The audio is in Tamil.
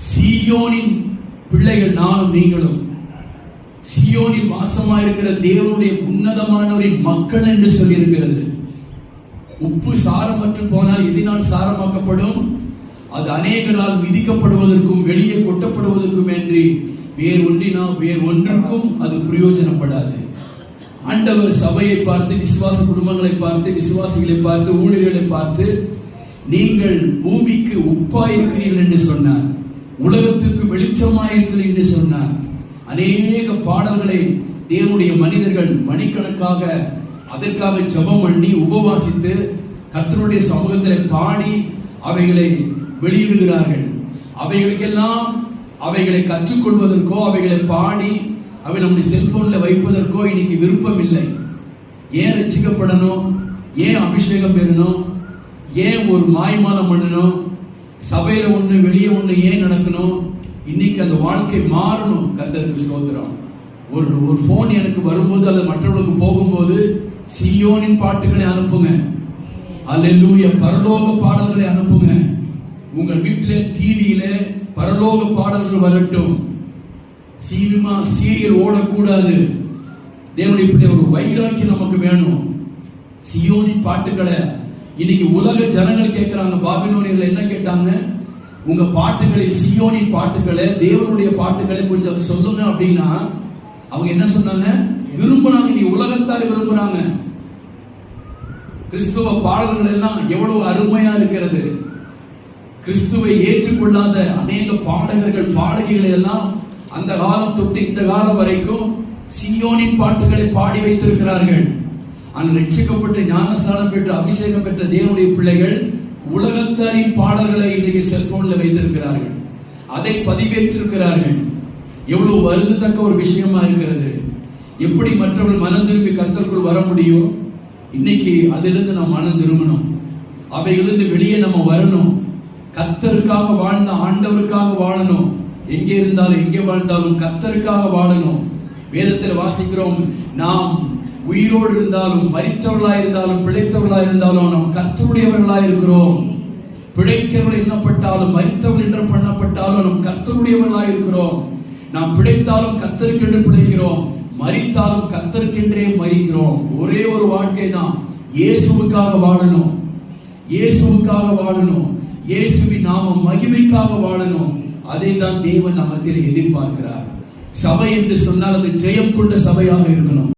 சீயோனின் பிள்ளைகள் நானும் நீங்களும் சீயோனில் வாசமாயிருக்கிற தேவனுடைய உன்னதமானவரின் மக்கள் என்று சொல்லியிருக்கிறது. உப்பு சாரமற்று போனால் எதினால் சாரமாக்கப்படும்? அது அநேகரால் விதிக்கப்படுவதற்கும் வெளியே கொட்டப்படுவதற்கும் என்று வேறு ஒன்றுக்கும் அது பிரயோஜனப்படாது. ஆண்டவர் சபையை பார்த்து, விசுவாச குடும்பங்களை பார்த்து, விசுவாசிகளை பார்த்து, ஊழியர்களை பார்த்து, நீங்கள் பூமிக்கு உப்பாயிருக்கிறீர்கள் என்று சொன்னார். உலகத்திற்கு வெளிச்சமாயிருக்கிறீர்கள் என்று சொன்னார். அநேக பாடல்களை தேவனுடைய மனிதர்கள் மணிக்கணக்காக அதற்காக ஜெபம் பண்ணி உபவாசித்து கர்த்தருடைய சமூகத்தில் பாடி அவைகளை வெளியிடுகிறார்கள். அவைகளுக்கெல்லாம் அவைகளை கற்றுக்கொள்வதற்கோ அவைகளை பாடி அவை நம்முடைய செல்போன்ல வைப்பதற்கோ இன்னைக்கு விருப்பம் இல்லை. ஏன் ரட்சிக்கப்படணும்? ஏன் அபிஷேகம் பெறணும்? ஏன் ஒரு மாய்மாலம் பண்ணணும்? சபையில ஒண்ணு வெளியே ஒண்ணு ஏன் நடக்கணும்? இன்னைக்கு அந்த வாழ்க்கை மாறணும். கர்த்தருக்கு ஸ்தோத்திரம். ஒரு போன் எனக்கு வரும்போது அல்லது மற்றவர்களுக்கு போகும்போது சீயோனின் பாட்டுகளை அனுப்புங்க. அல்லேலூயா. பரலோக பாடல்களை அனுப்புங்க. உங்கள் வீட்டிலே டிவியில பரலோக பாடல்கள் வரட்டும். சினிமா சீரியல் ஓடக்கூடாது. தேவனுடைய பிள்ளை ஒரு வைராக்கியம் நமக்கு வேணும். சீயோனின் பாட்டுகளை இன்னைக்கு உலக ஜனங்கள் கேட்கிறாங்க. பாபிலோனியர்கள் என்ன கேட்டாங்க? உங்க பாட்டுகளை, சீயோனின் பாட்டுகளை, தேவனுடைய பாட்டுகளை கொஞ்சம் சொல்லுங்க அப்படின்னா அவங்க என்ன சொன்னாங்க? விரும்புறாங்க. நீ உலகத்தார் விரும்புறாங்க. கிறிஸ்துவ பாடல்கள் எல்லாம் எவ்வளவு அருமையா இருக்கிறது. கிறிஸ்துவை ஏற்றுக்கொள்ளாத அநேக பாடகர்கள், பாடகிகள் எல்லாம் அந்த காலம் தொட்டு இந்த காலம் வரைக்கும் சீயோனின் பாட்டுகளை பாடி வைத்திருக்கிறார்கள். அந்த ரட்சிக்கப்பட்டு ஞானஸ்நானம் பெற்று அபிஷேகம் பெற்ற தேவனுடைய பிள்ளைகள் உலகத்தாரின் பாடல்களை இன்றைக்கு செல்போன்ல வைத்திருக்கிறார்கள். அதை பதிவேற்றிருக்கிறார்கள். எவ்வளவு வருந்தத்தக்க ஒரு விஷயமா இருக்கிறது. எப்படி மற்றவர்கள் மனம் திரும்பி கர்த்தருக்குள் வர முடியும்? இன்னைக்கு அதிலிருந்து நாம் மனம் திரும்பணும். அவைகளிலிருந்து வெளியே நம்ம வரணும். கர்த்தருக்காக வாழ்ந்த ஆண்டவருக்காக வாழணும். எங்கே இருந்தாலும் எங்கே வாழ்ந்தாலும் கர்த்தருக்காக வாழணும். வேதத்தில் வாசிக்கிறோம், நாம் உயிரோடு இருந்தாலும் மரித்தவர்களாய் இருந்தாலும் பிழைத்தவர்களாய் இருந்தாலும் நாம் கர்த்தருடையவர்களாய் இருக்கிறோம். பிழைக்கிறவர்கள் எண்ணப்பட்டாலும் மரித்தவர்கள் என்று பண்ணப்பட்டாலும் நாம் கர்த்தருடையவர்களாய் இருக்கிறோம். நாம் பிழைத்தாலும் கர்த்தருக்கென்று பிழைக்கிறோம், மரித்தாலும் கர்த்தருக்கென்றே மரிக்கிறோம். ஒரே ஒரு வாழ்க்கை தான். இயேசுவுக்காக வாழணும். இயேசுவுக்காக வாழணும். இயேசுவின் நாமம் மகிமைக்காக வாழணும். அதை தான் தேவன் நம்மத்தில் எதிர்பார்க்கிறார். சபை என்று சொன்னால் அது ஜெயம் கொண்ட சபையாக இருக்கணும்.